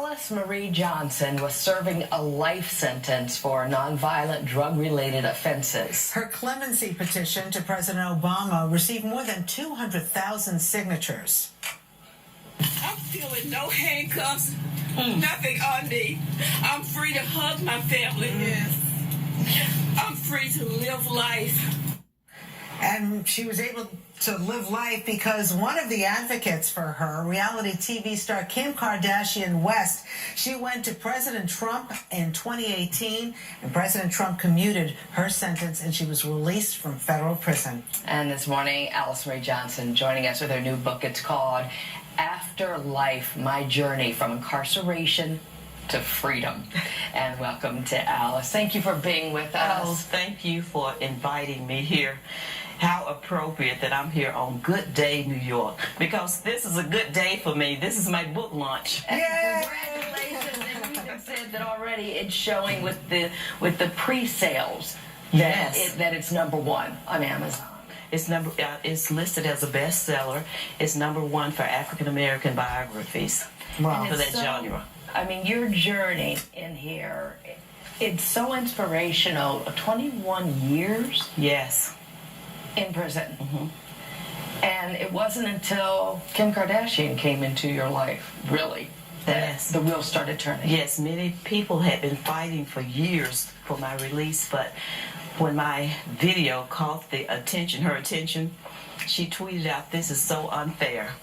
Alice Marie Johnson was serving a life sentence for nonviolent drug-related offenses. Her clemency petition to President Obama received more than 200,000 signatures. I'm feeling no handcuffs, nothing on me. I'm free to hug my family. Yes. I'm free to live life. And she was able to live life because one of the advocates for her, reality TV star Kim Kardashian West, she went to President Trump in 2018, and President Trump commuted her sentence, and she was released from federal prison. And this morning, Alice Marie Johnson joining us with her new book. It's called After Life, My Journey from Incarceration to Freedom. And welcome to Alice. Thank you for being with us. Oh, thank you for inviting me here. How appropriate that I'm here on Good Day, New York, because this is a good day for me. This is my book launch. Yay! Congratulations. And you have said that already it's showing with the pre-sales that, Yes. that it's #1 on Amazon. It's listed as a bestseller. It's #1 for African American biographies. Wow. For that So, genre. I mean, your journey in here, it's so inspirational. 21 years Yes. in prison. And it wasn't until Kim Kardashian came into your life, really, that Yes. the wheels started turning. Yes, many people had been fighting for years for my release, but when my video caught her attention, she tweeted out, "This is so unfair."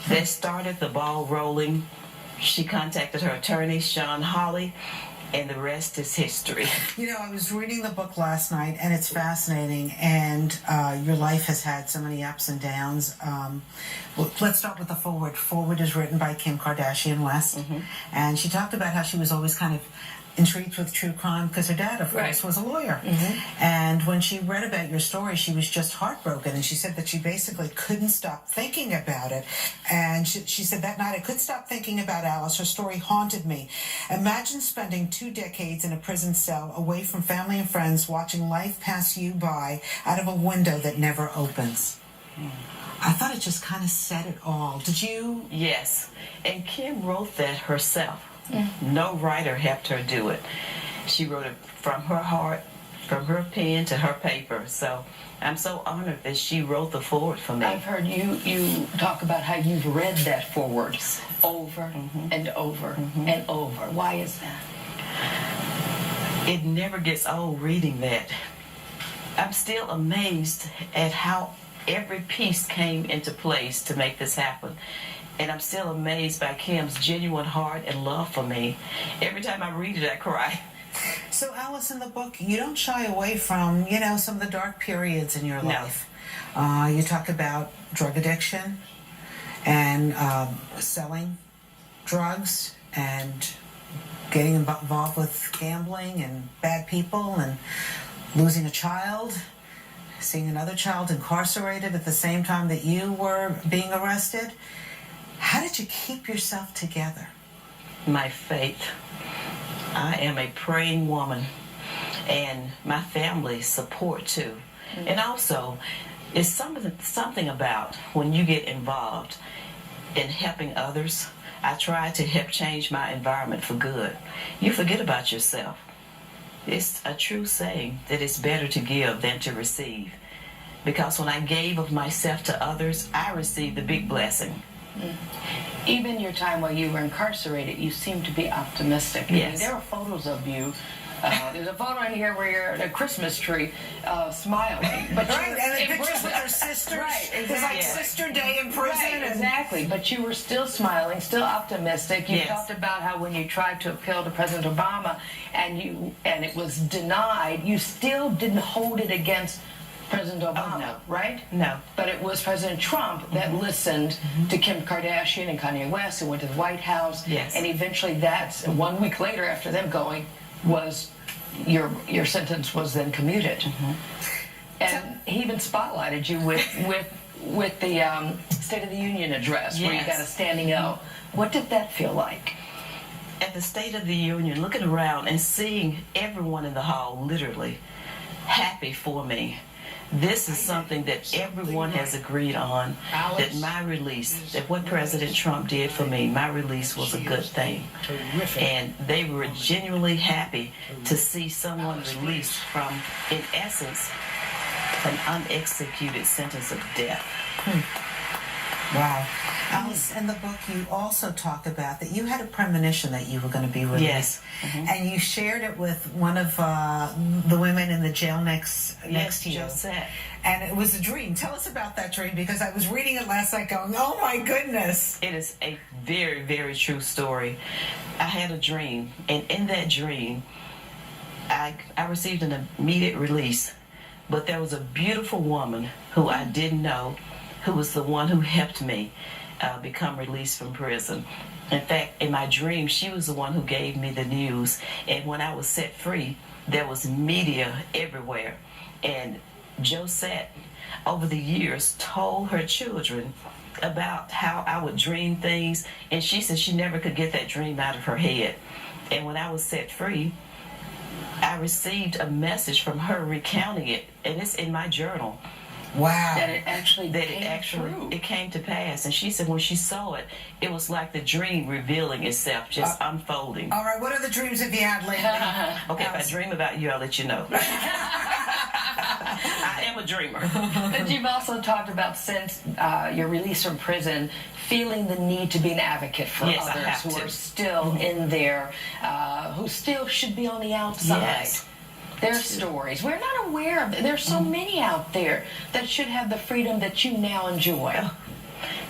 That started the ball rolling. She contacted her attorney, Sean Hawley, and the rest is history. You know, I was reading the book last night, and it's fascinating, and your life has had so many ups and downs. Well, let's start with the forward. Forward is written by Kim Kardashian West, and she talked about how she was always kind of intrigued with true crime because her dad, of course, was a lawyer. And when she read about your story, she was just heartbroken, and she said that she basically couldn't stop thinking about it. And she said, "That night I couldn't stop thinking about Alice. Her story haunted me. Imagine spending 2 decades in a prison cell away from family and friends, watching life pass you by out of a window that never opens." I thought it just kind of said it all. Did you? Yes, and Kim wrote that herself. No writer helped her do it. She wrote it from her heart, from her pen to her paper. So I'm so honored that she wrote the foreword for me. I've heard you talk about how you've read that forward over and over and over. Why is that? It never gets old reading that. I'm still amazed at how every piece came into place to make this happen. And I'm still amazed by Kim's genuine heart and love for me. Every time I read it, I cry. So, Alice, in the book, you don't shy away from, some of the dark periods in your No. life. You talk about drug addiction and selling drugs and getting involved with gambling and bad people and losing a child, seeing another child incarcerated at the same time that you were being arrested. How did you keep yourself together? My faith. I am a praying woman, and my family support too. And also, it's something about when you get involved in helping others. I try to help change my environment for good. You forget about yourself. It's a true saying that it's better to give than to receive. Because when I gave of myself to others, I received the big blessing. Even your time while you were incarcerated, you seemed to be optimistic. I mean, Yes. there are photos of you. There's a photo in here where you're at a Christmas tree smiling. But Right, and the in pictures with prison. her sisters. Right, It was like exactly. Sister Day in prison. Right, and- exactly. But you were still smiling, still optimistic. You Yes. talked about how when you tried to appeal to President Obama and it was denied, you still didn't hold it against President Obama, no. right? No. But it was President Trump that listened to Kim Kardashian and Kanye West and went to the White House. Yes. And eventually that's 1 week later after them going was your sentence was then commuted. And he even spotlighted you with the State of the Union address where you Yes. got a standing O. What did that feel like? At the State of the Union, looking around and seeing everyone in the hall literally happy for me. this is something that everyone has agreed on, that my release, that what President Trump did for me, my release was a good thing. And they were genuinely happy to see someone released from, in essence, an unexecuted sentence of death. Wow. Alice, in the book you also talk about that you had a premonition that you were going to be released. Yes. And you shared it with one of the women in the jail next to you. Josette. And it was a dream. Tell us about that dream, because I was reading it last night going, oh my goodness. It is a very, very true story. I had a dream, and in that dream, I received an immediate release, but there was a beautiful woman who I didn't know, who was the one who helped me become released from prison. In fact, in my dream, she was the one who gave me the news, and when I was set free, there was media everywhere. And Josette, over the years, told her children about how I would dream things, and she said she never could get that dream out of her head. And when I was set free, I received a message from her recounting it, and it's in my journal. Wow. That it actually true. It came to pass. And she said when she saw it, it was like the dream revealing itself, just unfolding. All right, what are the dreams have you had lately? Okay, if I dream about you, I'll let you know. I am a dreamer. But you've also talked about, since your release from prison, feeling the need to be an advocate for Yes, I others have who to. are still in there, who still should be on the outside. Yes. Their stories. We're not aware of it. There's so many out there that should have the freedom that you now enjoy.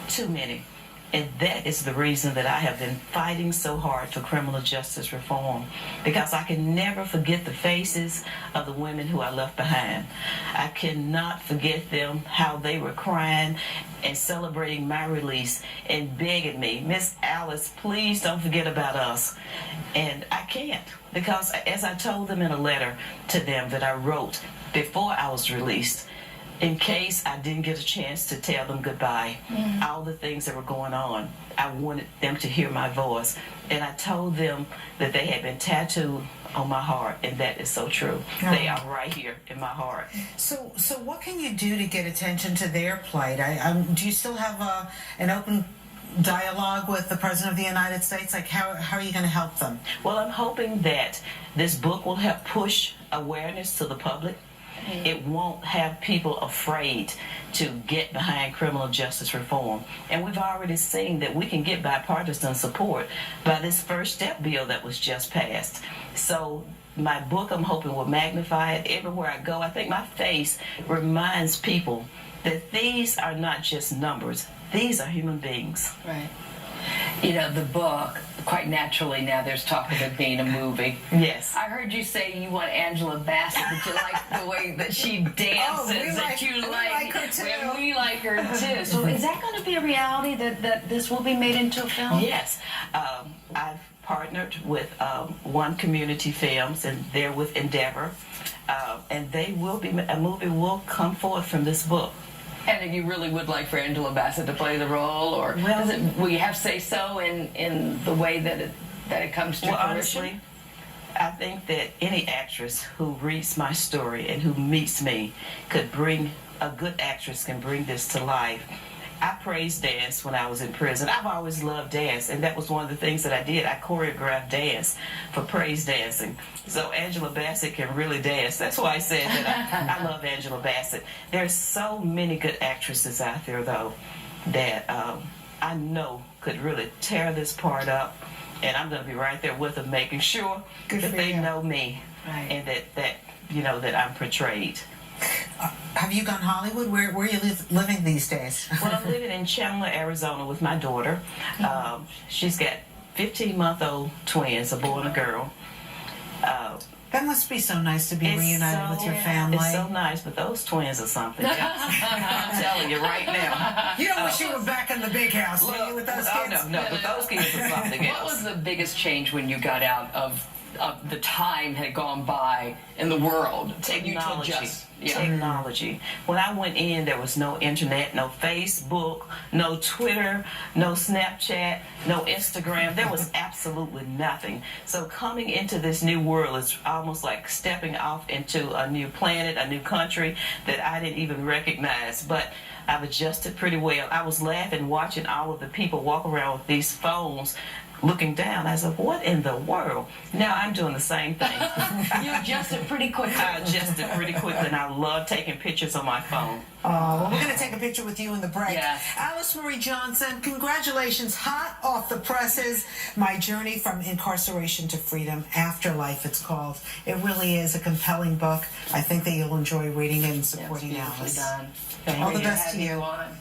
Too many. And that is the reason that I have been fighting so hard for criminal justice reform, because I can never forget the faces of the women who I left behind. I cannot forget them, how they were crying and celebrating my release and begging me, Miss Alice, please don't forget about us. And I can't, because as I told them in a letter to them that I wrote before I was released, in case I didn't get a chance to tell them goodbye, all the things that were going on, I wanted them to hear my voice. And I told them that they had been tattooed on my heart, and that is so true. They are right here in my heart. So what can you do to get attention to their plight? Do you still have an open dialogue with the President of the United States? Like, how are you going to help them? Well, I'm hoping that this book will help push awareness to the public. It won't have people afraid to get behind criminal justice reform. And we've already seen that we can get bipartisan support by this First Step bill that was just passed. So my book, I'm hoping, will magnify it everywhere I go. I think my face reminds people that these are not just numbers. These are human beings. Right. You know, the book, quite naturally now there's talk of it being a movie. Yes. I heard you say you want Angela Bassett, that you like the way that she dances, we like her too. Well, we like her too. So is that going to be a reality, that this will be made into a film? Yes. I've partnered with One Community Films, and they're with Endeavor. And they will be, a movie will come forth from this book. And if you really would like for Angela Bassett to play the role, or will you have say-so in the way that it comes to fruition? Honestly, I think that any actress who reads my story and who meets me could bring, a good actress can bring this to life. I praise dance when I was in prison. I've always loved dance, and that was one of the things that I did. I choreographed dance for praise dancing. So Angela Bassett can really dance. That's why I said that I love Angela Bassett. There's so many good actresses out there, though, that I know could really tear this part up, and I'm going to be right there with them, making sure that they know me, and that I'm portrayed. Have you gone Hollywood? Where are you living these days? Well, I'm living in Chandler, Arizona with my daughter. She's got 15-month-old twins, a boy and a girl. That must be so nice to be reunited with your family. It's so nice, but those twins are something else. I'm telling you right now. You don't wish you were back in the big house, do you, with those kids? No, but those kids are something else. What was the biggest change when you got out of the time had gone by in the world? Technology. technology. When I went in, there was no internet, no Facebook, no Twitter, no Snapchat, no Instagram. There was absolutely nothing. So coming into this new world is almost like stepping off into a new planet, a new country that I didn't even recognize. But I've adjusted pretty well. I was laughing watching all of the people walk around with these phones looking down. I said, what in the world? Now I'm doing the same thing. You adjusted pretty quickly. I adjusted pretty quickly, and I love taking pictures on my phone. Oh, well, we're going to take a picture with you in the break. Yes. Alice Marie Johnson, congratulations. Hot off the presses. My Journey from Incarceration to Freedom, Afterlife, it's called. It really is a compelling book. I think that you'll enjoy reading it and supporting Beautifully Alice. done. All the best Have to you. on.